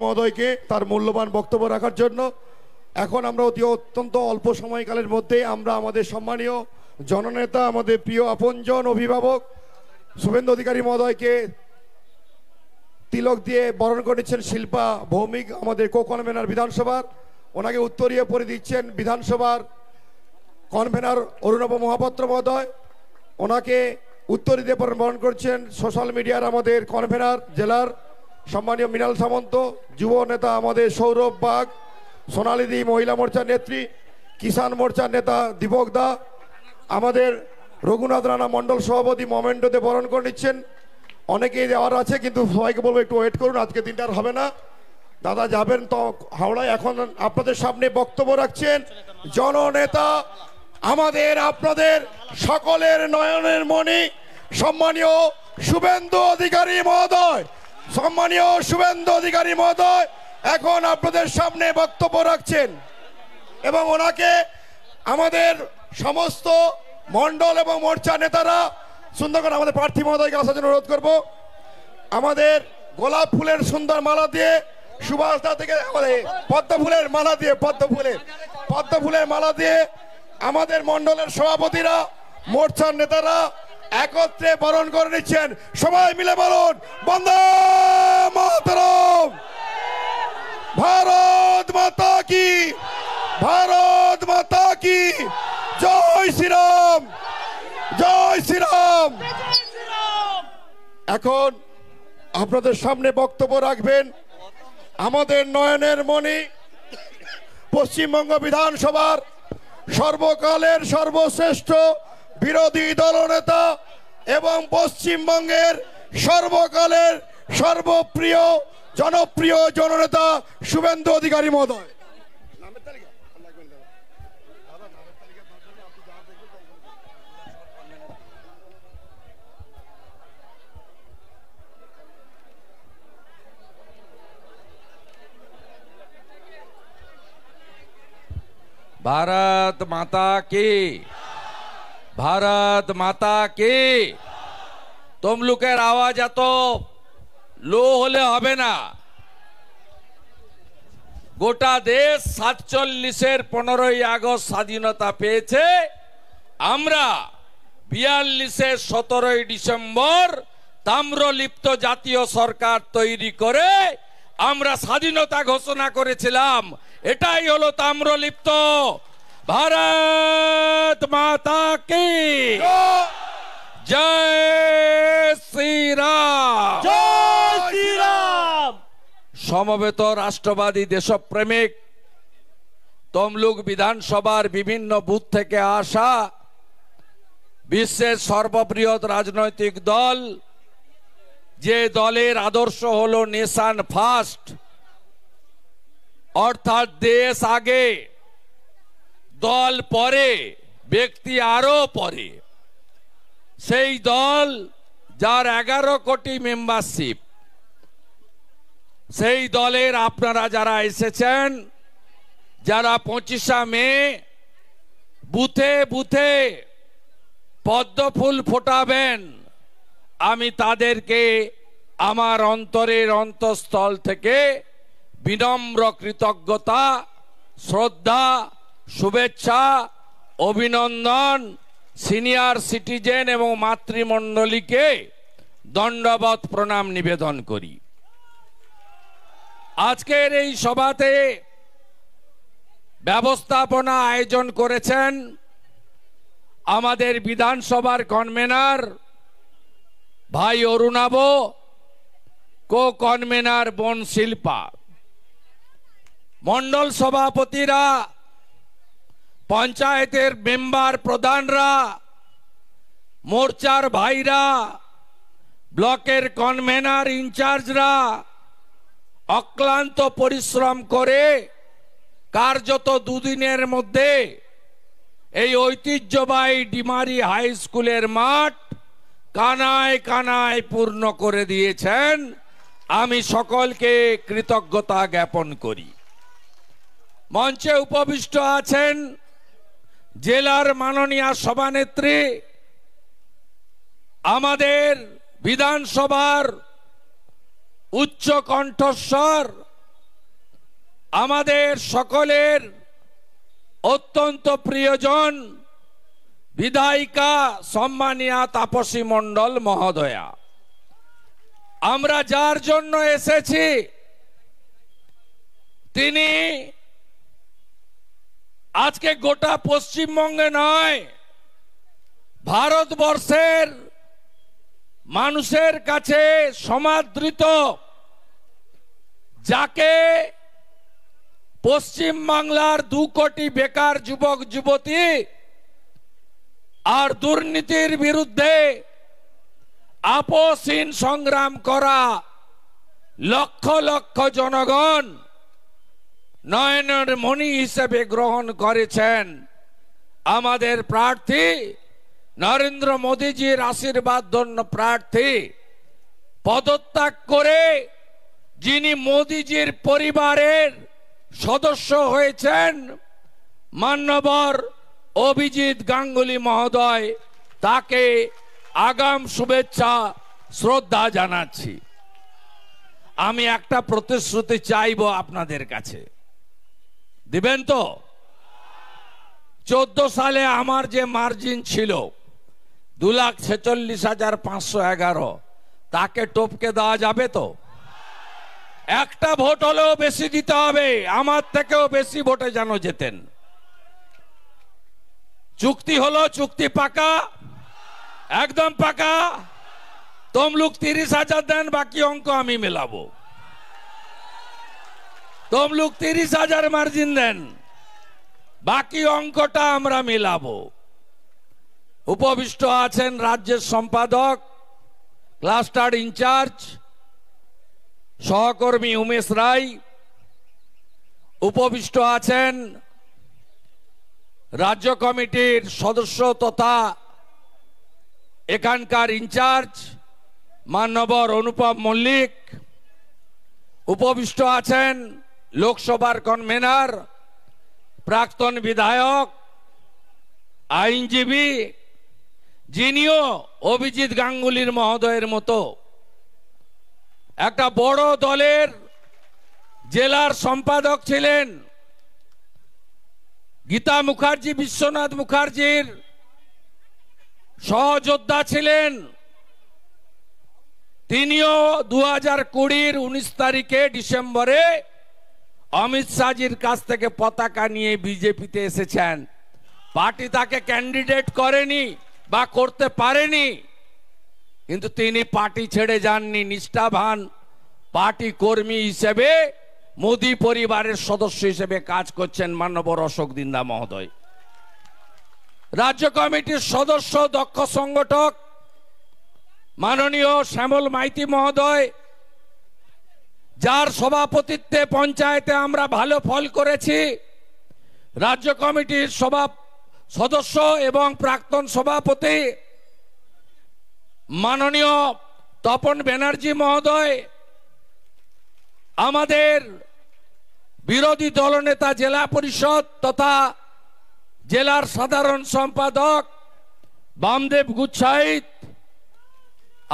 মহোদয়কে তার মূল্যবান বক্তব্য রাখার জন্য। এখন আমরা অত্যন্ত অল্প সময়কালের মধ্যে আমরা আমাদের সম্মানীয় জননেতা, আমাদের প্রিয় আপনজন অভিভাবক শুভেন্দু অধিকারী মহোদয়কে তিলক দিয়ে বরণ করেছেন শিল্পা ভৌমিক, আমাদের কো কনভেনার বিধানসভার। ওনাকে উত্তরীয় পরে দিচ্ছেন বিধানসভার কনভেনার অরুণাভ মহাপাত্র মহোদয়। ওনাকে উত্তরী দিয়ে বরণ করছেন সোশ্যাল মিডিয়ার আমাদের কনভেনার জেলার সম্মানীয় মৃণাল সামন্ত, যুব নেতা আমাদের সৌরভ বাগ, সোনালিদি মহিলা মোর্চার নেত্রী, কিষাণ মোর্চার নেতা দীপক দা, আমাদের রঘুনাথ রানা মণ্ডল সভাপতি মোমেন্টোতে বরণ করে নিচ্ছেন। অনেকেই দেওয়ার আছে, কিন্তু সবাইকে বলবো একটু ওয়েট করুন, আজকে দিনটা আর হবে না। দাদা যাবেন তো হাওড়ায়। এখন আপনাদের সামনে বক্তব্য রাখছেন জননেতা, আমাদের আপনাদের সকলের নয়নের মণি সম্মানীয় শুভেন্দু অধিকারী মহোদয়। সম্মানীয় শুভেন্দু অধিকারী মহোদয় এখন আপনাদের সামনে বক্তব্য রাখছেন এবং ওনাকে আমাদের সমস্ত মণ্ডল এবং মোর্চা নেতারা সুন্দর করে আমাদের প্রার্থী মহোদয়কে আসার জন্য অনুরোধ করব। আমাদের গোলাপ ফুলের সুন্দর মালা দিয়ে সুভাষদা থেকে আমাদের পদ্ম ফুলের মালা দিয়ে আমাদের মণ্ডলের সভাপতিরা, মোর্চার নেতারা একত্রে বরণ করে নিচ্ছেন। সবাই মিলে বলুন বন্দে মাতরম, ভারত মাতা কি, ভারত মাতা কি, জয় শ্রীরাম, জয় শ্রীরাম। এখন আপনাদের সামনে বক্তব্য রাখবেন আমাদের নয়নের মণি, পশ্চিমবঙ্গ বিধানসভার সর্বকালের সর্বশ্রেষ্ঠ বিরোধী দলনেতা এবং পশ্চিমবঙ্গের সর্বকালের সর্বপ্রিয় জনপ্রিয় জননেতা শুভেন্দু অধিকারী মহোদয়। भारत माता की, भारत माता की। तुम लोगের আওয়াজ এত লো হলে হবে না। গোটা দেশ 47-এর 15ই আগস্ট স্বাধীনতা পেয়েছে। আমরা 42-এর 17ই ডিসেম্বর তাম্রলিপ্ত জাতীয় সরকার তৈরি করে আমরা স্বাধীনতা ঘোষণা করেছিলাম। এটাই হলো তাম্রলিপ্ত। ভারত মাতা কি, জয় শ্রীরাম, জয় শ্রীরাম। সমবেত রাষ্ট্রবাদী দেশপ্রেমিক তমলুক বিধানসভার বিভিন্ন বুথ থেকে আসা বিশ্বের সর্ববৃহৎ রাজনৈতিক দল, যে দলের আদর্শ হলো নেশন ফার্স্ট, অর্থাৎ দেশ আগে দল পরে ব্যক্তি আরো পরে, সেই দল যার 11 কোটি মেম্বারশিপ, সেই দলের আপনারা যারা এসেছেন, যারা 25শে মে বুথে বুথে পদ্ম ফুল ফোটাবেন, আমি তাদেরকে আমার অন্তরের অন্তঃস্থল থেকে বিনম্র কৃতজ্ঞতা, শ্রদ্ধা, শুভেচ্ছা, অভিনন্দন, সিনিয়র সিটিজেন এবং মাতৃমণ্ডলীকে দণ্ডবত প্রণাম নিবেদন করি। আজকের এই সভাতে ব্যবস্থাপনা আয়োজন করেছেন আমাদের বিধানসভার কনভেনার ভাই অরুণাভ, কো কনভেনার বোন শিল্পা, মন্ডল সভাপতিরা, পঞ্চায়েতের মেম্বার প্রধানরা, মোর্চার ভাইরা, ব্লকের কনভেনার ইনচার্জরা অক্লান্ত পরিশ্রম করে কার্যত দুদিনের মধ্যে এই ঐতিহ্যবাহী ডিমারি হাই স্কুলের মাঠ কানায় কানায় পূর্ণ করে দিয়েছেন। আমি সকলকে কৃতজ্ঞতা জ্ঞাপন করি। মঞ্চে উপবিষ্ট আছেন জেলার মাননীয় সভানেত্রী, আমাদের বিধানসভার উচ্চ কণ্ঠস্বর আমাদের সকলের অত্যন্ত প্রিয়জন বিধায়িকা সম্মানিয়া তাপসী মণ্ডল মহোদয়া, আমরা যার জন্য এসেছি তিনি আজকে গোটা পশ্চিমবঙ্গে নয়, ভারতবর্ষের মানুষের কাছে সমাদৃত, যাকে পশ্চিম বাংলার 2 কোটি বেকার যুবক যুবতী আর দুর্নীতির বিরুদ্ধে আপোষহীন সংগ্রাম করা লক্ষ লক্ষ জনগণ নয়নের মণি হিসেবে গ্রহণ করেছেন আমাদের প্রার্থী নরেন্দ্র মোদীজির আশীর্বাদ ধন্য প্রার্থী, পদত্যাগ করে যিনি মোদীজির পরিবারের সদস্য হয়েছেন মাননীয় অভিজিৎ গাঙ্গুলি মহোদয়, তাকে আগাম শুভেচ্ছা শ্রদ্ধা জানাচ্ছি। আমি একটা প্রতিশ্রুতি চাইব আপনাদের কাছে, দিবেন তো? 14 সালে আমার যে মার্জিন ছিল 2,46,511, তাকে টপকে দেওয়া যাবে তো? একটা ভোট হলেও বেশি দিতে হবে, আমার থেকেও বেশি ভোটে যেন যেতেন। চুক্তি হলো, চুক্তি পাকা, একদম পাকা। তমলুক 30,000 দেন, বাকি অঙ্ক আমি মেলাবো। তমলুক 30,000 মার্জিন দেন, বাকি অঙ্কটা আমরা মেলাবো। উপবিষ্ট আছেন রাজ্যের সম্পাদক, ক্লাস্টার ইনচার্জ সহকর্মী উমেশ রায়, উপবিষ্ট আছেন রাজ্য কমিটির সদস্য তথা এখানকার ইনচার্জ মাননীয় অনুপম মল্লিক, উপবিষ্ট আছেন লোকসভার কনভেনার, প্রাক্তন বিধায়ক, আইনজীবী, যিনিও অভিজিৎ গাঙ্গুলির মহোদয়ের মতো একটা বড় দলের জেলার সম্পাদক ছিলেন। গীতা মুখার্জি বিশ্বনাথ মুখার্জির সহযোদ্ধা ছিলেন। তিনিও 2020-র 19 তারিখে ডিসেম্বরে অমিত শাহজির কাছ থেকে পতাকা নিয়ে বিজেপিতে এসেছেন। পার্টি তাকে ক্যান্ডিডেট করেনি বা করতে পারেনি, কিন্তু তিনি পার্টি ছেড়ে যাননি। নিষ্ঠাবান পার্টি কর্মী হিসেবে মোদী পরিবারের সদস্য হিসেবে কাজ করছেন মাননীয় অশোক দিন্দা মহোদয়। রাজ্য কমিটির সদস্য, দক্ষ সংগঠক মাননীয় শ্যামল মাইতি মহোদয়, যার সভাপতিত্বে পঞ্চায়েতে আমরা ভালো ফল করেছি। রাজ্য কমিটির সদস্য এবং প্রাক্তন সভাপতি মাননীয় তপন ব্যানার্জি মহোদয়, আমাদের বিরোধী দলনেতা জেলা পরিষদ তথা জেলার সাধারণ সম্পাদক বামদেব গুচ্ছাইত,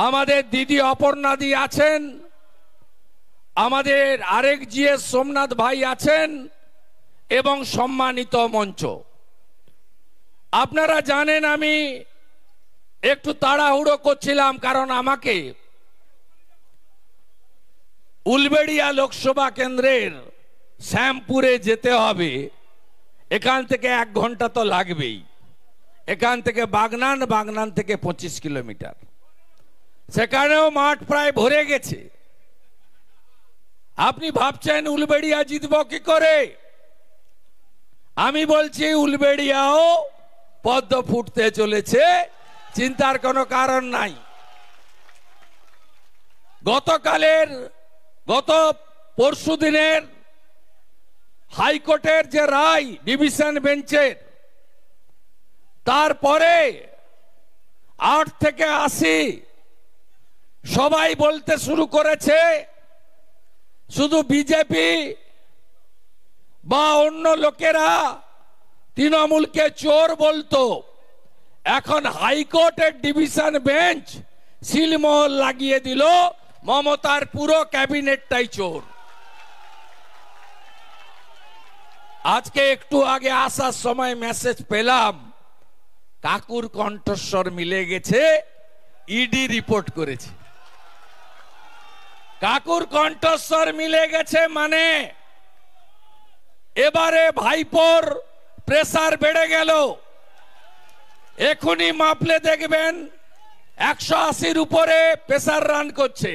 আমাদের দিদি অপর্ণাদি আছেন, আমাদের আরেক জিএস সোমনাথ ভাই আছেন এবং সম্মানিত মঞ্চ। আপনারা জানেন আমি একটু তাড়াহুড়ো করছিলাম, কারণ আমাকে উলবেড়িয়া লোকসভা কেন্দ্রের শ্যামপুরে যেতে হবে। এখান থেকে 1 ঘন্টা তো লাগবেই। এখান থেকে বাগনান, বাগনান থেকে 25 কিলোমিটার। সেখানেও মাঠ প্রায় ভরে গেছে। আপনি ভাবছেন উলবেড়িয়া জিতব কি করে? আমি বলছি উলবেড়িয়াও পদ্ম ফুটতে চলেছে, চিন্তার কোনো কারণ নাই। গত পরশুদিনের হাইকোর্টের যে রায় ডিভিশন বেঞ্চের, তারপরে 8 থেকে 80 সবাই বলতে শুরু করেছে শুধু বিজেপি বা অন্য লোকেরা তৃণমূলকে চোর বলতো। এখন হাইকোর্টের ডিভিশন বেঞ্চ সিলমোহর লাগিয়ে দিল, মমতার পুরো ক্যাবিনেটটাই চোর। আজকে একটু আগে আসার সময় মেসেজ পেলাম কাকুর কণ্ঠস্বর মিলে গেছে, ইডি রিপোর্ট করেছে। কাকুর কণ্ঠস্বর মিলে গেছে মানে এবারে ভাইপোর প্রেসার বেড়ে গেল। এখনই মাপলে দেখবেন 180-র উপরে প্রেসার রান করছে।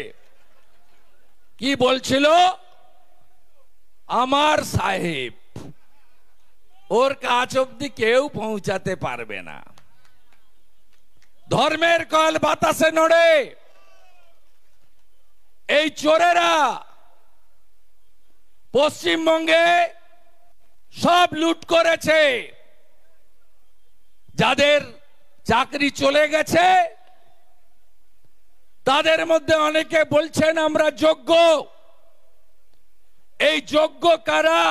কি বলছিল? আমার সাহেব, ওর কাছ অব্দি কেউ পৌঁছাতে পারবে না। ধর্মের কল বাতাসে নড়ে। এই চোরেরা পশ্চিমবঙ্গে সব লুট করেছে। যাদের চাকরি চলে গেছে তাদের মধ্যে অনেকে বলছেন আমরা যোগ্য। এই যোগ্য কারা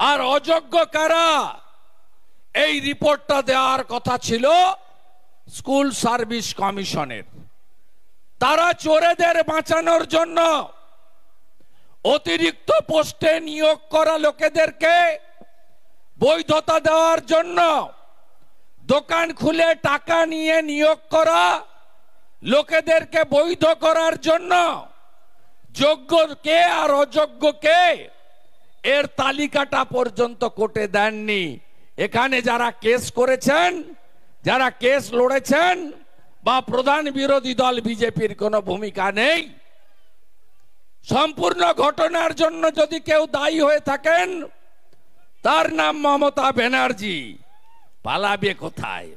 আর অযোগ্য কারা, এই রিপোর্টটা দেওয়ার কথা ছিল স্কুল সার্ভিস কমিশনের। তারা চোরেদের বাঁচানোর জন্য অতিরিক্ত পোস্টে নিয়োগ করা লোকেদেরকে বৈধতা দেওয়ার জন্য, দোকান খুলে টাকা নিয়ে নিয়োগ করা লোকেদেরকে বৈধ করার জন্য যোগ্য কে আর অযোগ্য কে এর তালিকাটা পর্যন্ত কোর্টে দেননি। এখানে যারা কেস করেছেন, যারা কেস লড়েছেন বা প্রধান বিরোধী দল বিজেপির কোনো ভূমিকা নেই। সম্পূর্ণ ঘটনার জন্য যদি কেউ দায়ী হয়ে থাকেন তার নাম মমতা ব্যানার্জি। পালাবে কোথায়?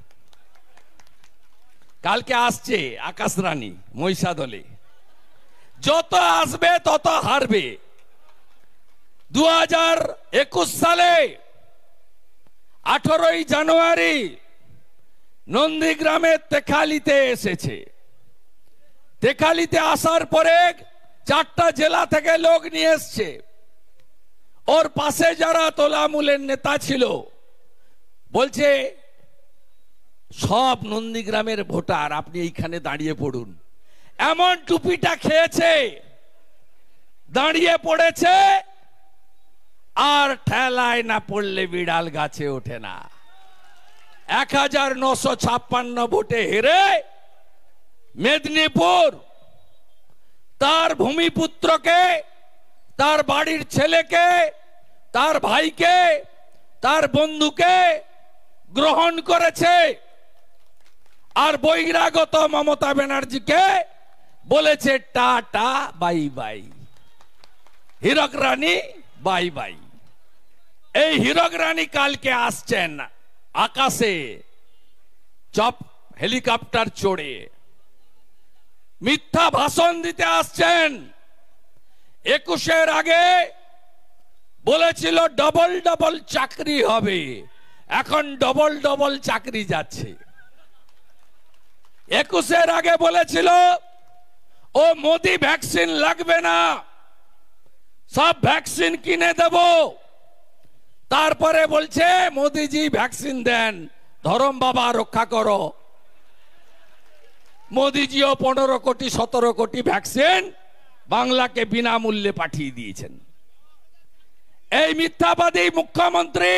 কালকে আসছে আকাশ রানী মহিষাদলে, যত আসবে তত হারবে। 2021 সালে 18ই জানুয়ারি নন্দীগ্রামের তেখালিতে এসেছে। তেখালিতে আসার পরে 4টা জেলা থেকে লোক নিয়ে এসছে। ওর পাশে যারা তোলামূলের নেতা ছিল বলছে সব নন্দীগ্রামের ভোটার, আপনি এইখানে দাঁড়িয়ে পড়ুন। এমন টুপিটা খেয়েছে, দাঁড়িয়ে পড়েছে, আর ঠেলায় না পড়লে বিড়াল গাছে ওঠে না। 1956 ভোটে হেরে মেদিনীপুর তার ভূমিপুত্রকে, তার বাড়ির ছেলেকে, তার ভাইকে, তার বন্ধুকে গ্রহণ করেছে। আর বহিরাগত মমতা ব্যানার্জিকে বলেছে টাটা বাই বাই, হীরক রানী বাই বাই। এই হীরক রানী কালকে আসছেন আকাশে চপ হেলিকপ্টার চড়ে, মিথ্যা ভাষণ দিতে আসছেন। 21-এর আগে বলেছিল ডবল ডবল চাকরি হবে, এখন ডবল ডবল চাকরি যাচ্ছে। 21-এর আগে বলেছিল ও মোদি ভ্যাকসিন লাগবে না, সব ভ্যাকসিন কিনে দেব। তারপরে বলছে মোদিজি ভ্যাকসিন দেন, ধরম বাবা রক্ষা করো। মোদিজিও 15 কোটি 17 কোটি ভ্যাকসিন বাংলাকে বিনামূল্যে পাঠিয়ে দিয়েছেন। এই মিথ্যাবাদী মুখ্যমন্ত্রী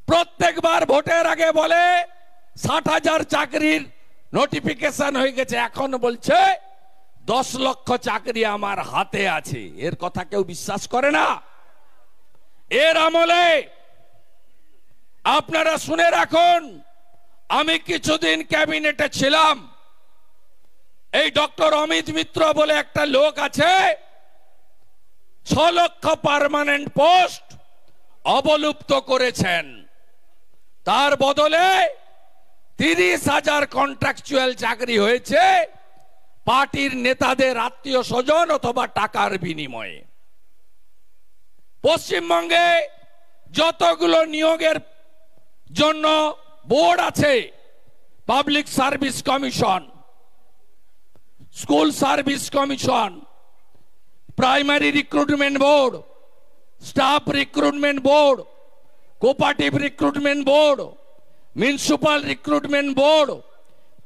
প্রত্যেকবার ভোটের আগে বলে 60,000 চাকরির নোটিফিকেশন হয়ে গেছে, এখন বলছে 10 লক্ষ চাকরি আমার হাতে আছে। এর কথা কেউ বিশ্বাস করে না। এর আমলে আপনারা শুনে রাখুন, আমি কিছুদিন ক্যাবিনেটে ছিলাম। এই ডক্টর অমিত মিত্র বলে একটা লোক আছে, 6 লক্ষ পার্মানেন্ট পোস্ট অবলুপ্ত করেছেন। তার বদলে 30,000 কন্ট্রাকচুয়াল চাকরি হয়েছে পার্টির নেতাদের আত্মীয় স্বজন অথবা টাকার বিনিময়ে। পশ্চিমবঙ্গে যতগুলো নিয়োগের জন্য বোর্ড আছে, public service commission, school service commission, primary recruitment board, staff recruitment board, cooperative recruitment board, municipal recruitment board,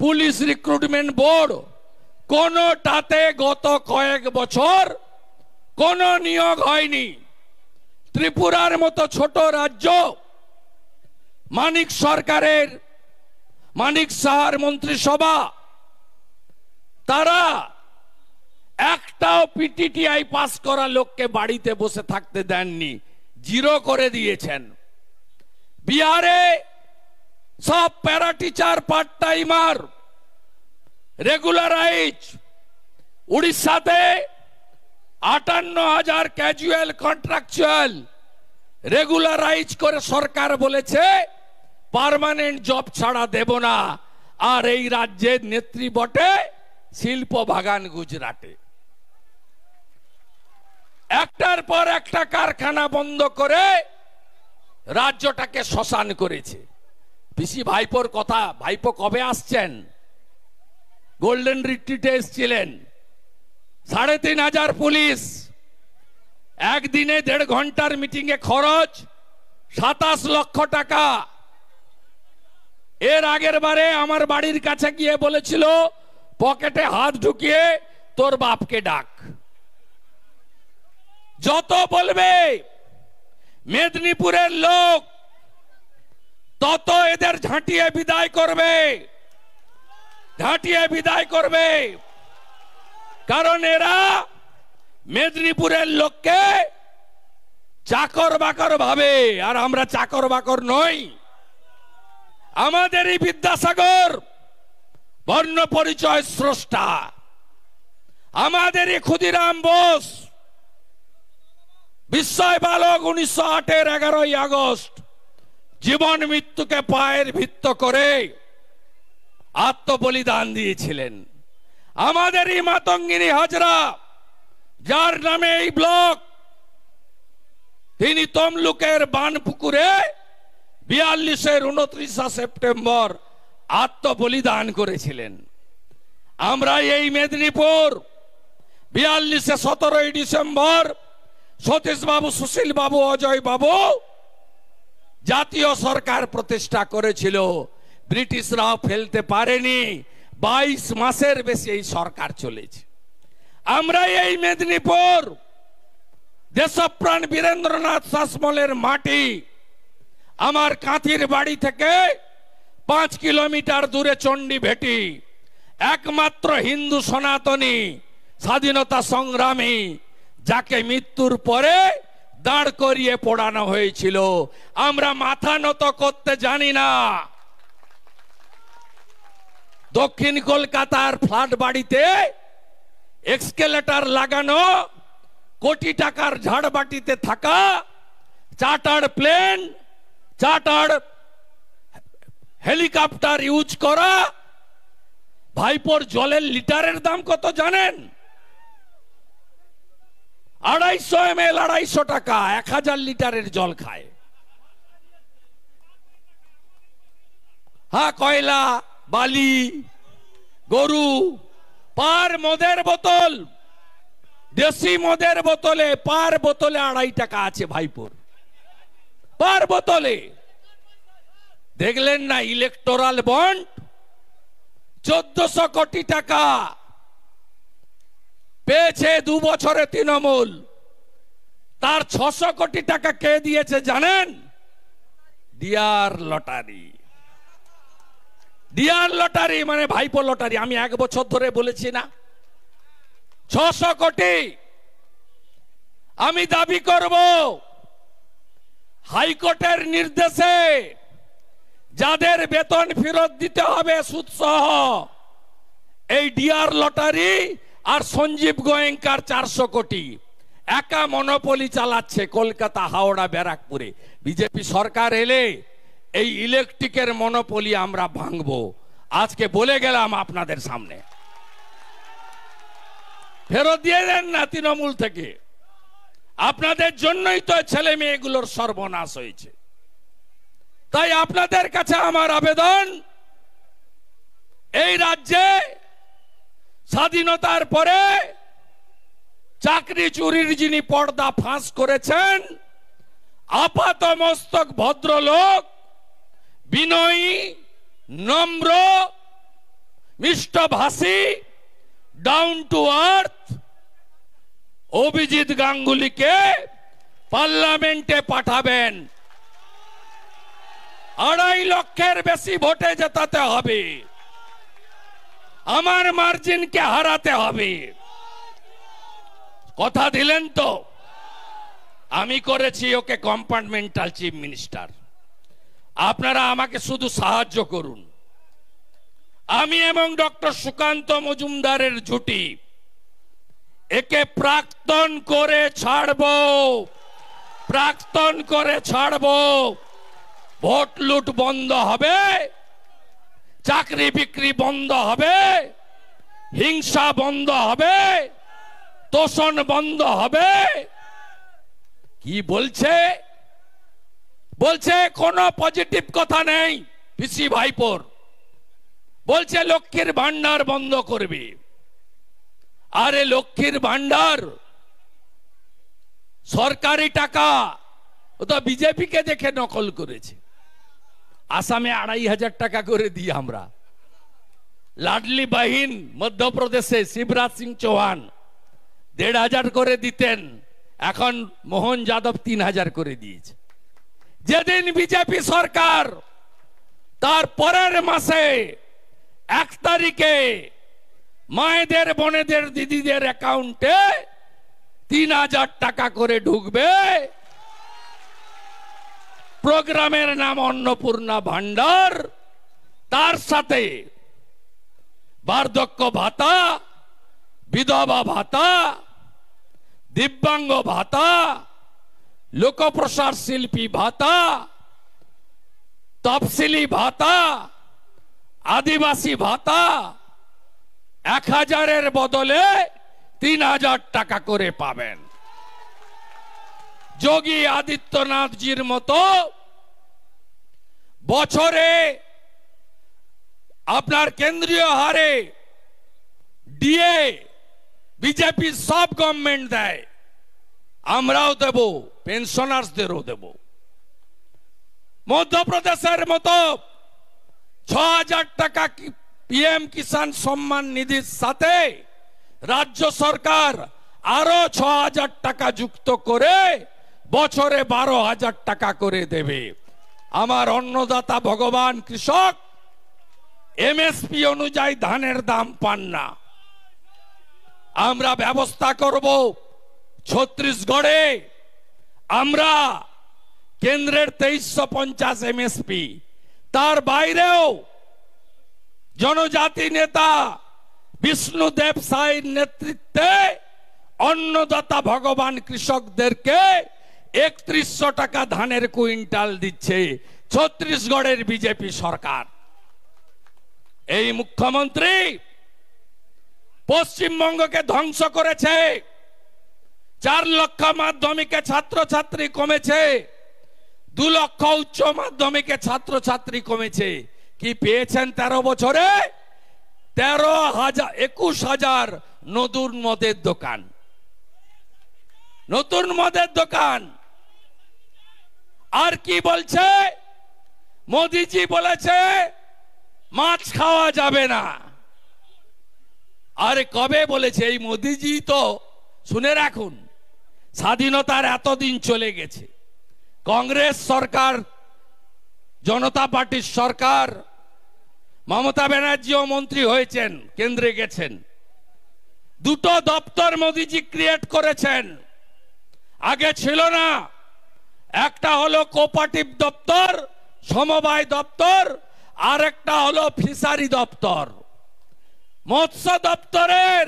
police recruitment board, কোনটাতে গত কয়েক বছর কোন নিয়োগ হয়নি। ত্রিপুরার মতো ছোট রাজ্য, মানিক সরকারের, মানিক সাহার মন্ত্রিসভা, তারা একটাও পিটিটিআই পাস করা লোককে বাড়িতে বসে থাকতে দেননি, জিরো করে দিয়েছেন। বিহারে সব para teacher part timer regularise, উড়িষ্যাতে 58,000 ক্যাজুয়াল কন্ট্রাকচুয়াল রেগুলারাইজ করে সরকার বলেছে পার্মানেন্ট জব ছাড়া দেব না। আর এই রাজ্যের নেত্রী বটে শিল্প বাগান গুজরাটে, একটার পর একটা কারখানা বন্ধ করে রাজ্যটাকে শ্মশান করেছে। পিসি ভাইপোর কথা, ভাইপো কবে আসছেন? গোল্ডেন রিট্রিটে এসেছিলেন, 3,500 পুলিশ, একদিনে 1.5 ঘন্টার মিটিং এ খরচ 27 লক্ষ টাকা। এর আগের বারে আমার বাড়ির কাছে গিয়ে বলেছিল পকেটে হাত ঢুকিয়ে তোর বাপকে ডাক। যত বলবে মেদিনীপুরের লোক তত এদের ঝাঁটিয়ে বিদায় করবে, ঝাঁটিয়ে বিদায় করবে। কারণ এরা মেদিনীপুরের লোককে চাকর বাকর ভাবে, আর আমরা চাকর বাকর নই। আমাদেরই বিদ্যাসাগর বর্ণ পরিচয় স্রষ্টা, আমাদেরই ক্ষুদিরাম বোস বিস্ময় বালক 1908-এর 11ই আগস্ট জীবন মৃত্যুকে পায়ের ভিত্ত করে আত্মবলিদান দিয়েছিলেন। আমাদেরই মাতঙ্গিনী হাজরা, যার নামে এই ব্লক, তিনি তমলুকের বানপুকুরে 42-এর 29 সেপ্টেম্বর আত্মবলিদান করেছিলেন। আমরা এই মেদিনীপুর 42-এ 17ই ডিসেম্বর সতীশ বাবু, সুশীল বাবু, অজয় বাবু জাতীয় সরকার প্রতিষ্ঠা করেছিল। ব্রিটিশরাও ফেলতে পারেনি, 22 মাসের বেশি এই সরকার চলেছে। আমরা এই মেদিনীপুর দেশপ্রাণ বীরেন্দ্রনাথ শাসমলের মাটি। আমার কাঁথির বাড়ি থেকে 5 কিলোমিটার দূরে চণ্ডী ভেটি, একমাত্র হিন্দু সনাতনী স্বাধীনতা সংগ্রামী, যাকে মৃত্যুর পরে দাঁড় করিয়ে পোড়ানো হয়েছিল। আমরা মাথা নত করতে জানি না। দক্ষিণ কলকাতার ফ্ল্যাট বাড়িতে এক্সকেলেটর লাগানো, কোটি টাকার ঝাড়বাটিতে থাকা, chartered plane, chartered helicopter use করা। ভাইপোর জলের লিটারের দাম কত জানেন? 250 ml 250 টাকা, 1000 লিটারের জল খায়। হ্যাঁ, কয়লা, বালি, গরু। পার মদের বোতল, দেশি মদের বোতলে পার বোতলে 2.5 টাকা আছে ভাইপোর, পার বোতলে। দেখলেন না ইলেকটোরাল বন্ড 1400 কোটি টাকা পেয়েছে 2 বছরে তৃণমূল। তার 600 কোটি টাকা কে দিয়েছে জানেন? Dear lottery. ডিয়ার লটারি মানে ভাইপো লটারি। আমি 1 বছর ধরে বলেছি না, 600 কোটি। আমি দাবি করব হাইকোর্টের নির্দেশে যাদের বেতন ফেরত দিতে হবে সুদ সহ, এই ডিয়ার লটারি আর সঞ্জীব গোয়েঙ্কার 400 কোটি একা মনোপলি চালাচ্ছে কলকাতা, হাওড়া, ব্যারাকপুরে। বিজেপি সরকার এলে এই ইলেকট্রিকের মনোপলি আমরা ভাঙবো। আজকে বলে গেলাম আপনাদের সামনে, ফেরত দিয়ে দেন না তৃণমূল থেকে। আপনাদের জন্যই তো ছেলে মেয়েগুলোর সর্বনাশ হয়েছে। তাই আপনাদের কাছে আমার আবেদন, এই রাজ্যে স্বাধীনতার পরে চাকরি চুরির যিনি পর্দা ফাঁস করেছেন, আপাত মস্তক ভদ্রলোক, বিনয়ী, নম্র, মিষ্টভাষী, ডাউন টু আর্থ অভিজিৎ গাঙ্গুলিকে পার্লামেন্টে পাঠাবেন। 2.5 লক্ষের বেশি ভোটে জেতাতে হবে। আমার মার্জিনকে হারাতে হবে। কথা দিলেন তো? আমি করেছি ওকে কম্পার্টমেন্টাল চিফ মিনিস্টার। আপনারা আমাকে শুধু সাহায্য করুন। আমি এবং ডক্টর সুকান্ত মজুমদারের জুটি একে প্রাক্তন করে ছাড়বো, প্রাক্তন করে ছাড়বো। ভোট লুট বন্ধ হবে, চাকরি বিক্রি বন্ধ হবে, হিংসা বন্ধ হবে, তোষণ বন্ধ হবে। কি বলছে? বলছে কোনো পজিটিভ কথা নেই পিসি ভাইপোর। বলছে লক্ষ্মীর ভান্ডার বন্ধ করবে। আরে লক্ষ্মীর ভান্ডার সরকারি টাকা, ও তো বিজেপিকে দেখে নকল করেছে। আসামে 2,500 টাকা করে দিই আমরা। লাডলি বাহিন মধ্যপ্রদেশে শিবরাজ সিং চৌহান 1,500 করে দিতেন, এখন মোহন যাদব 3,000 করে দিয়েছে। যেদিন বিজেপি সরকার তার পরের মাসে 1 তারিখে মায়েদের, বোনেদের, দিদিদের অ্যাকাউন্টে 3,000 টাকা করে ঢুকবে। প্রোগ্রামের নাম অন্নপূর্ণা ভান্ডার, তার সাথে বার্ধক্য ভাতা, বিধবা ভাতা, দিব্যাঙ্গ ভাতা, লোকপ্রসার শিল্পী ভাতা, তফসিলি ভাতা, আদিবাসী ভাতা 1,000-এর বদলে 3,000 টাকা করে পাবেন। যোগী আদিত্যনাথজির মতো বছরে আপনার কেন্দ্রীয় হারে ডিএ বিজেপি সব গভর্নমেন্ট দেয়, আমরাও দেব, পেনশনার্সদেরও দেব। মধ্যপ্রদেশের মতো 6,000 টাকা পিএম কিষাণ সম্মান নিধির সাথে রাজ্য সরকার আরো 6,000 টাকা যুক্ত করে বছরে 12,000 টাকা করে দেবে। আমার অন্নদাতা ভগবান কৃষক এমএসপি অনুযায়ী ধানের দাম পান না। আমরা ব্যবস্থা করব ছত্তিশগড়ে আমরা কেন্দ্রের 2350 এমএসপি, তার বাইরেও জনজাতি নেতা বিষ্ণুদেব সাইর নেতৃত্বে অন্নদাতা ভগবান কৃষকদেরকে 3100 টাকা ধানের কুইন্টাল দিচ্ছে ছত্তিশগড়ের বিজেপি সরকার। এই মুখ্যমন্ত্রী পশ্চিমবঙ্গকে ধ্বংস করেছে। 4 লক্ষ মাধ্যমিকে ছাত্রছাত্রী কমেছে, 2 লক্ষ উচ্চ মাধ্যমিকে ছাত্রছাত্রী কমেছে। কি পেয়েছেন 13 বছরে? 21,000 নতুন মদের দোকান, নতুন মদের দোকান। আর কি বলছে? মোদিজি বলেছে মাছ খাওয়া যাবে না। আরে কবে বলেছে? এই মোদিজি তো, শুনে রাখুন, স্বাধীনতার এতদিন চলে গেছে, কংগ্রেস সরকার, জনতা পার্টির সরকার, মমতা ব্যানার্জিও মন্ত্রী হয়েছেন, কেন্দ্রে গেছেন। 2টো দপ্তর মোদিজি ক্রিয়েট করেছেন, আগে ছিল না। একটা হলো কোঅপারেটিভ দপ্তর, সমবায় দপ্তর, আর একটা হলো ফিশারি দপ্তর। মৎস্য দপ্তরের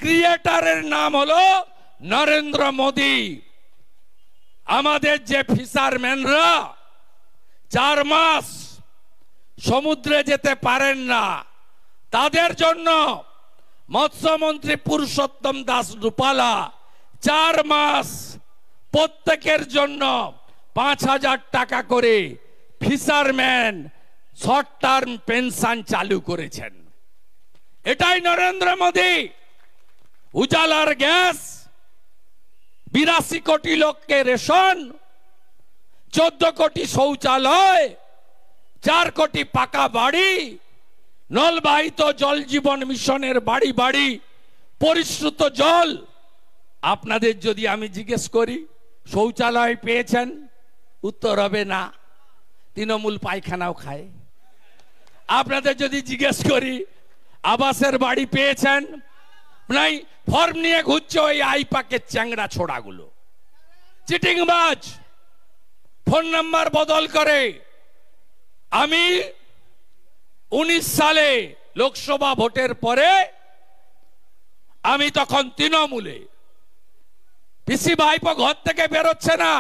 ক্রিয়েটারের নাম হলো নরেন্দ্র মোদি। আমাদের যে ফিশারম্যানরা 4 মাস সমুদ্রে যেতে পারেন না, তাদের জন্য মৎস্যমন্ত্রী পুরুষোত্তম দাস রূপালা 4 মাস প্রত্যেকের জন্য 5,000 টাকা করে ফিশারম্যান শর্ট টার্ম পেনশন চালু করেছেন। এটাই নরেন্দ্র মোদি। উজালার গ্যাস, 82 কোটি লোককে রেশন, 14 কোটি শৌচালয়, 4 কোটি পাকা বাড়ি, নলবাহিত জল জীবন মিশনের বাড়ি বাড়ি পরিশ্রুত জল। আপনাদের যদি আমি জিজ্ঞেস করি শৌচালয় পেয়েছেন? উত্তর হবে না, তৃণমূল পায়খানাও খায়। আপনাদের যদি জিজ্ঞেস করি আবাসের বাড়ি পেয়েছেন? নাই, ফর্ম নিয়ে ঘুরছে ওই আইপাকের চ্যাংড়া ছোড়াগুলো, চিটিংবাজ, ফোন নাম্বার বদল করে। আমি 19 সালে লোকসভা ভোটের পরে আমি তখন তৃণমূলে, পিসি ভাইপো ঘর থেকে বেরোচ্ছে না,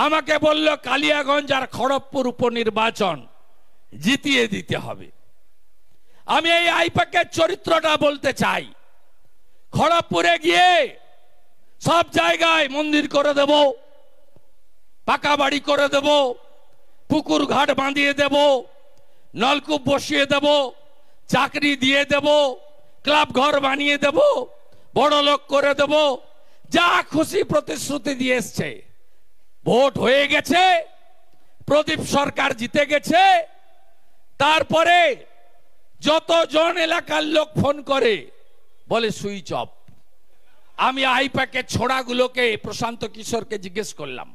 আমাকে বলল কালিয়াগঞ্জ আর খড়গপুর উপনির্বাচন জিতিয়ে দিতে হবে। আমি এই আইপাকের চরিত্রটা বলতে চাই। খড়গপুরে গিয়ে সব জায়গায় মন্দির করে দেব, পাকা বাড়ি করে দেব, পুকুর ঘাট বাঁধিয়ে দেব, নলকূপ বসিয়ে দেব, চাকরি দিয়ে দেব, ক্লাব ঘর বানিয়ে দেব, বড় লোক করে দেব, যা খুশি প্রতিশ্রুতি দিয়ে এসছে। ভোট হয়ে গেছে, প্রদীপ সরকার জিতে গেছে। তারপরে যতজন এলাকার লোক ফোন করে বলে সুইচ অফ। আমি আইপ্যাকের ছোড়াগুলোকে, প্রশান্ত কিশোরকে জিজ্ঞেস করলাম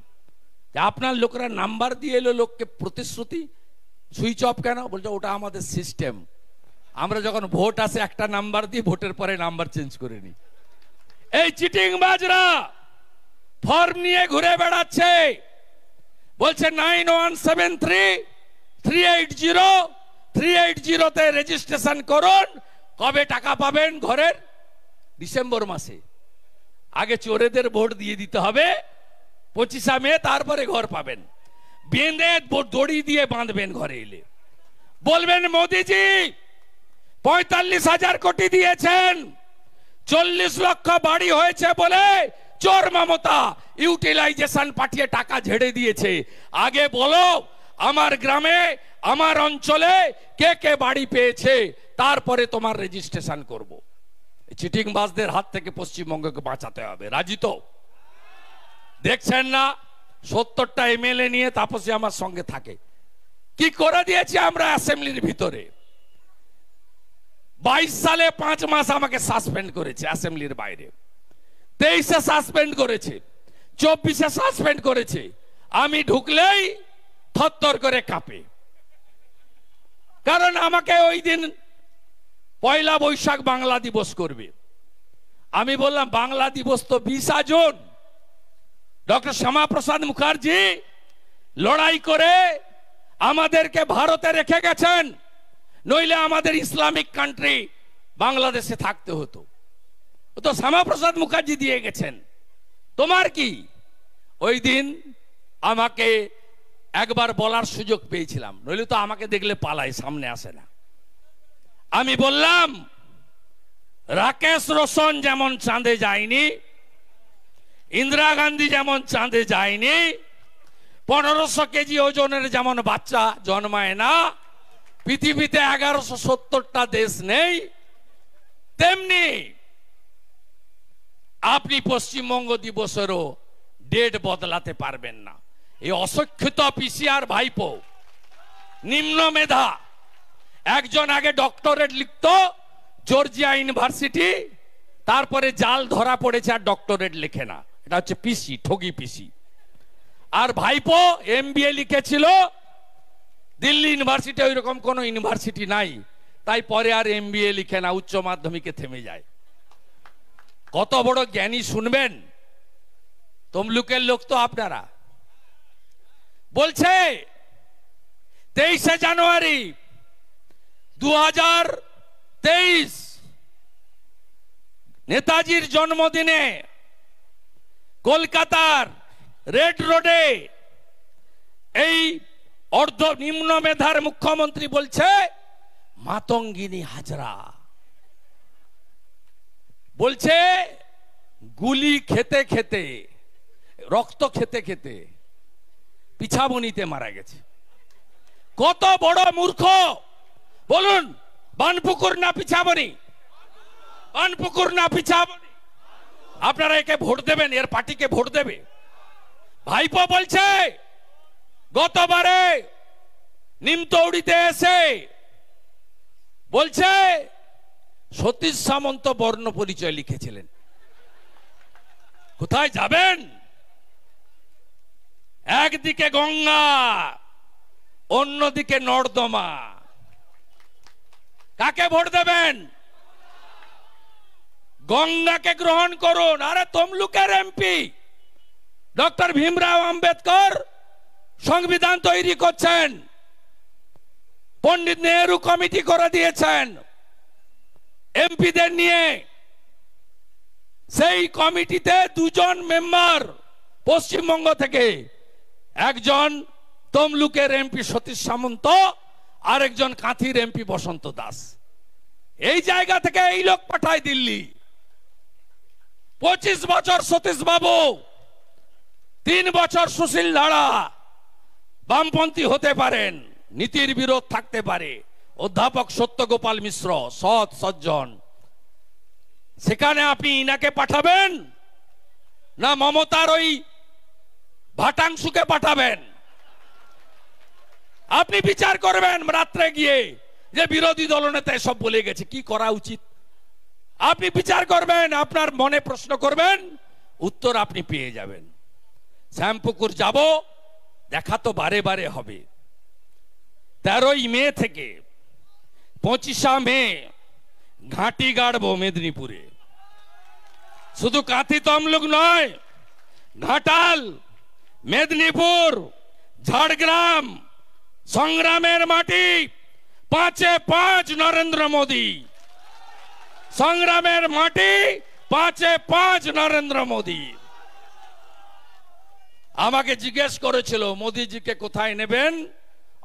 যে আপনার লোকেরা নাম্বার দিয়ে এলো লোককে প্রতিশ্রুতি, সুইচ অফ কেন? বলছে ওটা আমাদের সিস্টেম, আমরা যখন ভোট আসে একটা নাম্বার দিই, ভোটের পরে নাম্বার চেঞ্জ করে নি। এই চিটিংবাজরা ফর্ম নিয়ে ঘুরে বেড়াচ্ছে, বলছে 9173380380 রেজিস্ট্রেশন করুন। কবে টাকা পাবেন ঘরের? ডিসেম্বর মাসে। আগে চোরেদের ভোট দিয়ে দিতে হবে 25 মে, তারপরে ঘর পাবেন। বেঁধে দড়ি দিয়ে বাঁধবেন ঘরে এলে, বলবেন মোদিজি 45,000 কোটি দিয়েছেন, 40 লক্ষ বাড়ি হয়েছে বলে চোর মমতা ইউটিলাইজেশন পাঠিয়ে টাকা ঝেড়ে দিয়েছে। আগে বলো আমার গ্রামে, আমার অঞ্চলে কে কে বাড়ি পেয়েছে, তারপরে তোমার রেজিস্ট্রেশন করব। চিটিংবাজদের হাত থেকে পশ্চিমবঙ্গকে বাঁচাতে হবে। রাজি তো? দেখছেন না 70টা এমএলএ নিয়ে তাপসী আমার সঙ্গে থাকে, কি করে দিয়েছি আমরা অ্যাসেম্বলির ভিতরে। 22 সালে 5 মাস আমাকে সাসপেন্ড করেছে অ্যাসেম্বলির বাইরে, 23-এ সাসপেন্ড করেছে, 24-এ সাসপেন্ড করেছে। আমি ঢুকলেই থরথর করে কাঁপে, কারণ আমাকে ওই দিন পয়লা বৈশাখ বাংলা দিবস করবে। আমি বললাম বাংলা দিবস তো 20 জুন, ডক্টর শ্যামাপ্রসাদ মুখার্জি লড়াই করে আমাদেরকে ভারতে রেখে গেছেন, নইলে আমাদের ইসলামিক কান্ট্রি বাংলাদেশে থাকতে হতো। তো শ্যামাপ্রসাদ মুখার্জি দিয়ে গেছেন, তোমার কি? ওই দিন আমাকে একবার বলার সুযোগ পেয়েছিলাম, নইলে তো আমাকে দেখলে পালায়, সামনে আসে না। আমি বললাম রাকেশ রোশন যেমন চাঁদে যায়নি, ইন্দিরা গান্ধী যেমন চাঁদে যায়নি, 1500 কেজি ওজনের যেমন বাচ্চা জন্মায় না, পৃথিবীতে 1170টা দেশ নেই, তেমনি আপনি পশ্চিমবঙ্গ দিবসেরও ডেট বদলাতে পারবেন না। এই অশিক্ষিত পিসিআর ভাইপো, নিম্ন মেধা, একজন আগে ডক্টরেট লিখতো জর্জিয়া ইউনিভার্সিটি, তারপরে জাল ধরা পড়েছে আর ডক্টরেট লেখে না, এটা হচ্ছে পিসি, ঠগি পিসি। আর ভাইপো এমবিএ লিখেছিল দিল্লি ইউনিভার্সিটি, ওই রকম কোন ইউনিভার্সিটি নাই, তাই পরে আর এমবিএ লিখে না, উচ্চ মাধ্যমিকে থেমে যায়। কত বড় জ্ঞানী শুনবেন, তমলুকের লোক তো আপনারা। বলছে 23শে জানুয়ারি 2023 নেতাজির জন্মদিনে কলকাতার রেড রোডে এই অর্ধ নিম্ন মেধার মুখ্যমন্ত্রী বলছে মাতঙ্গিনী হাজরা, বলছে গুলি খেতে খেতে, রক্ত খেতে খেতে পিছাবনিতে মারা গেছে। কত বড় মূর্খ বলুন, বানপুকুর না পিছাবনি? বানপুকুর না পিছাবনি? আপনারা একে ভোট দেবেন, এর পার্টিকে ভোট দেবে? ভাইপো বলছে গতবারে নিমতৌড়িতে এসে বলছে সতীশ সামন্ত বর্ণ পরিচয় লিখেছিলেন। কোথায় যাবেন? একদিকে গঙ্গা, অন্যদিকে নর্দমা। কাকে ভোট দেবেন? গঙ্গাকে গ্রহণ করুন। আরে তমলুকের এমপি ডক্টর ভীমরাও আম্বেদকর সংবিধান তৈরি করছেন, পণ্ডিত নেহেরু কমিটি করে দিয়েছেন এমপিদের নিয়ে। সেই কমিটিতে দুজন মেম্বার পশ্চিমবঙ্গ থেকে, একজন তমলুকের এমপি সতীশ সামন্ত, আরেকজন কাঁথির এমপি বসন্ত দাস। এই জায়গা থেকে এই লোক পাঠায় দিল্লি। 25 বছর সতীশ বাবু, 3 বছর সুশীল ধারা। বামপন্থী হতে পারেন, নীতির বিরোধ থাকতে পারে। অধ্যাপক সত্যগোপাল মিশ্র সৎ সজ্জন, সেখানে আপনি ইনাকে পাঠাবেন না মমতার ওই ভাটাংশুকে পাঠাবেন? আপনি বিচার করবেন রাত্রে গিয়ে যে বিরোধী দলনেতা এসব বলে গেছে, কি করা উচিত। আপনি বিচার করবেন, আপনার মনে প্রশ্ন করবেন, উত্তর আপনি পেয়ে যাবেন। শ্যামপুকুর যাব, দেখা তো বারে বারে হবে। 13ই মে থেকে 25 মে ঘাঁটি গাড়বো মেদিনীপুরে। শুধু কাঁথি তমলুক নয়, ঘাটাল, মেদিনীপুর, ঝাড়গ্রাম, সংগ্রামের মাটি। 5-এ 5 নরেন্দ্র মোদী। সংগ্রামের মাটি, 5-এ 5 নরেন্দ্র মোদী। আমাকে জিজ্ঞেস করেছিল মোদীজিকে কোথায় নেবেন,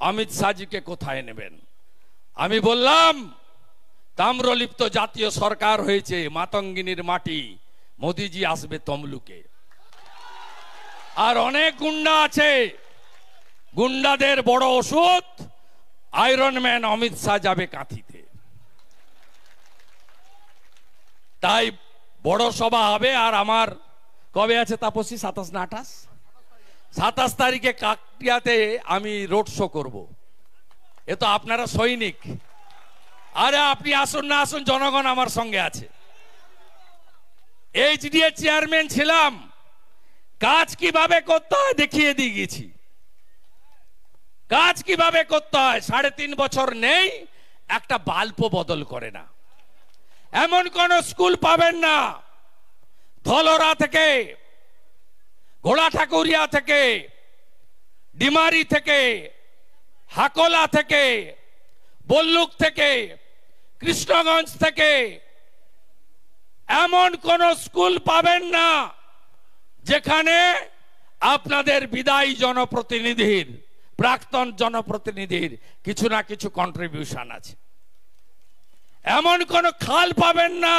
অমিত শাহজিকে কোথায় নেবেন। আমি বললাম তাম্রলিপ্ত জাতীয় সরকার হয়েছে, মাতঙ্গিনীর মাটি, মোদীজি আসবে তমলুকে। আর অনেক গুন্ডা আছে, গুন্ডাদের বড় ওষুধ আয়রন ম্যান অমিত শাহ যাবে কাঁথিতে। তাই বড় সভা হবে। আর আমার কবে আছে তাপসী? 27 না 28? 27 তারিখে কাকটিয়াতে আমি রোড শো করব। এ তো আপনারা সৈনিক। আরে আপনি আসুন না আসুন, জনগণ আমার সঙ্গে আছে। এইচডিএ চেয়ারম্যান ছিলাম, কাজ কিভাবে করতে হয় দেখিয়ে দিয়ে গেছি। কাজ কিভাবে করতে হয়। 3.5 বছর নেই, একটা বাল্বও বদল করে না। এমন কোন স্কুল পাবেন না, ধলরা থেকে, ঘোড়া ঠাকুরিয়া থেকে, ডিমারি থেকে, হাকোলা থেকে, বল্লুক থেকে, কৃষ্ণগঞ্জ থেকে, এমন কোন স্কুল পাবেন না যেখানে আপনাদের বিদায়ী জনপ্রতিনিধির, প্রাক্তন জনপ্রতিনিধির কিছু না কিছু কন্ট্রিবিউশন আছে। এমন কোন খাল পাবেন না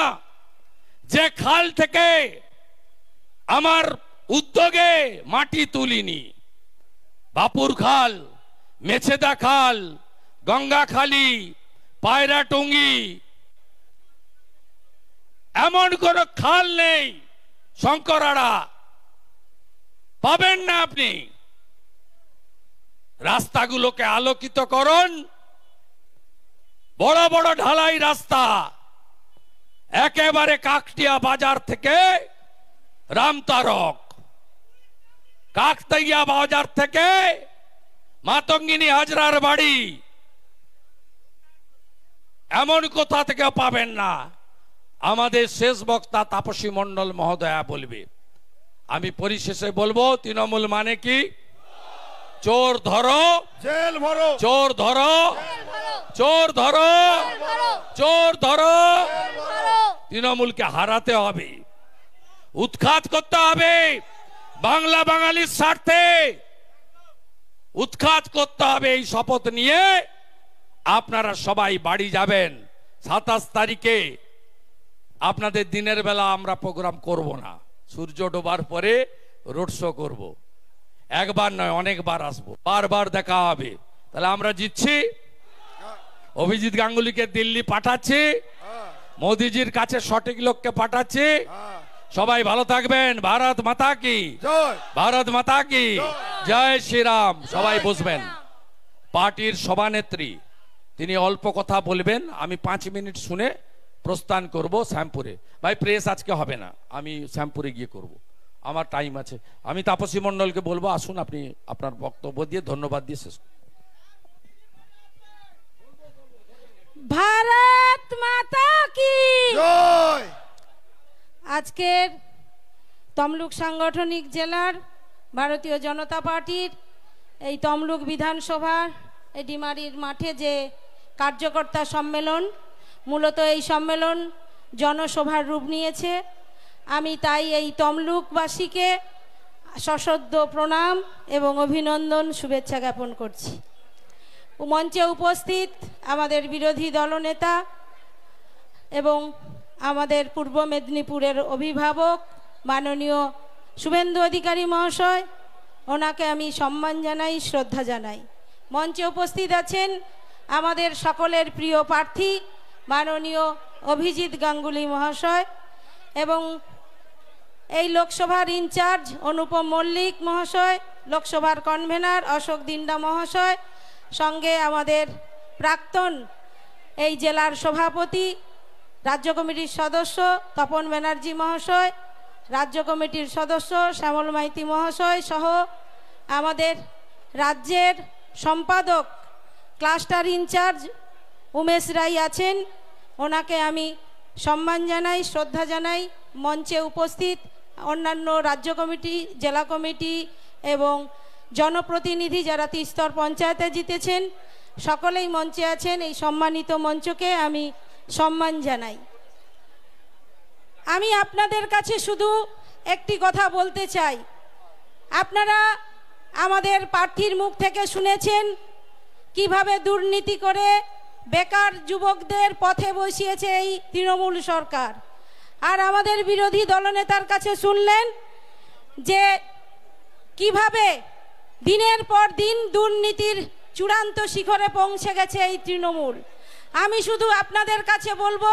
যে খাল থেকে আমার উদ্যোগে মাটি তুলিনি। বাপুর খাল, মেছেদা খাল, গঙ্গাখালি, পায়রাটুঙ্গি, এমন কোন খাল নেই শঙ্করাড়া পাবেন না আপনি। রাস্তাগুলোকে আলোকিত করুন। বড় বড় ঢালাই রাস্তা, একেবারে কাকটিয়া বাজার থেকে রামতারক, কাকতাইয়া বাজার থেকে মাতঙ্গিনী হাজরার বাড়ি, এমন কোথা থেকে পাবেন না। আমাদের শেষ বক্তা তাপসী মণ্ডল মহোদয়া বলবে। আমি পরিশেষে বলবো, তৃণমূল মানে কি? চোর ধরো, জেল ভরো, চোর ধরো, চোর ধরো, চোর ধরো। তৃণমূলকে হারাতে হবে, উৎখাত করতে হবে, বাংলা বাঙালির স্বার্থে উৎখাত করতে হবে। এই শপথ নিয়ে আপনারা সবাই বাড়ি যাবেন। 27 তারিখে আপনাদের দিনের বেলা আমরা প্রোগ্রাম করব না, সূর্য ডোবার পরে রোড শো করব। একবার নয়, অনেকবার আসবো, বারবার দেখা হবে। তাহলে আমরা জিতছি। অভিজিৎ গাঙ্গুলিকে দিল্লি পাঠাচ্ছি, মোদিজির কাছে সঠিক লোককে পাঠাচ্ছি। সবাই ভালো থাকবেন। ভারত মাতা কি জয়, ভারত মাতা কি জয় শ্রীরাম। সবাই বসবেন। পার্টির সভানেত্রী তিনি অল্প কথা বলবেন, আমি 5 মিনিট শুনে প্রস্থান করব শ্যামপুরে। ভাই প্রেস আজকে হবে না, আমি শ্যামপুরে গিয়ে করব। আমার টাইম আছে। আমি তাপসী মণ্ডলকে বলবো আসুন, আপনি আপনার বক্তব্য দিয়ে ধন্যবাদ দিয়ে শেষ। ভারত মাতা কি জয়। আজকের তমলুক সাংগঠনিক জেলার ভারতীয় জনতা পার্টির এই তমলুক বিধানসভার এই ডিমারির মাঠে যে কার্যকর্তা সম্মেলন, মূলত এই সম্মেলন জনসভার রূপ নিয়েছে। আমি তাই এই তমলুকবাসীকে সশ্রদ্ধ প্রণাম এবং অভিনন্দন শুভেচ্ছা জ্ঞাপন করছি। মঞ্চে উপস্থিত আমাদের বিরোধী দলনেতা এবং আমাদের পূর্ব মেদিনীপুরের অভিভাবক মাননীয় শুভেন্দু অধিকারী মহাশয়, ওনাকে আমি সম্মান জানাই, শ্রদ্ধা জানাই। মঞ্চে উপস্থিত আছেন আমাদের সকলের প্রিয় প্রার্থী মাননীয় অভিজিৎ গাঙ্গুলি মহাশয় এবং এই লোকসভার ইনচার্জ অনুপম মল্লিক মহাশয়, লোকসভার কনভেনার অশোক দিন্ডা মহাশয়, সঙ্গে আমাদের প্রাক্তন এই জেলার সভাপতি রাজ্য কমিটির সদস্য তপন ব্যানার্জি মহাশয়, রাজ্য কমিটির সদস্য শ্যামল মাইতি মহাশয় সহ আমাদের রাজ্যের সম্পাদক ক্লাস্টার ইনচার্জ উমেশ রায় আছেন, ওনাকে আমি সম্মান জানাই, শ্রদ্ধা জানাই। মঞ্চে উপস্থিত অন্যান্য রাজ্য কমিটি, জেলা কমিটি এবং জনপ্রতিনিধি যারা ত্রিস্তর পঞ্চায়েতে জিতেছেন সকলেই মঞ্চে আছেন। এই সম্মানিত মঞ্চকে আমি সম্মান জানাই। আমি আপনাদের কাছে শুধু একটি কথা বলতে চাই। আপনারা আমাদের প্রার্থীর মুখ থেকে শুনেছেন কিভাবে দুর্নীতি করে বেকার যুবকদের পথে বসিয়েছে এই তৃণমূল সরকার, আর আমাদের বিরোধী দলনেতার কাছে শুনলেন যে কিভাবে দিনের পর দিন দুর্নীতির চূড়ান্ত শিখরে পৌঁছে গেছে এই তৃণমূল। আমি শুধু আপনাদের কাছে বলবো,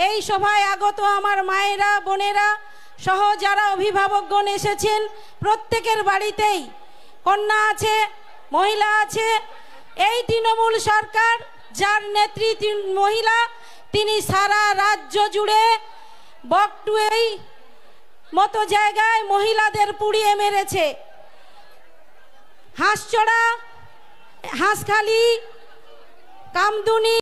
এই সভায় আগত আমার মায়েরা, বোনেরা সহ যারা অভিভাবকগণ এসেছেন, প্রত্যেকের বাড়িতেই কন্যা আছে, মহিলা আছে। এই তৃণমূল সরকার যার নেত্রী মহিলা, তিনি সারা রাজ্য জুড়ে বকটুয়েই মতো জায়গায় মহিলাদের পুড়িয়ে মেরেছে। হাঁসচড়া, হাঁসখালি, কামদুনি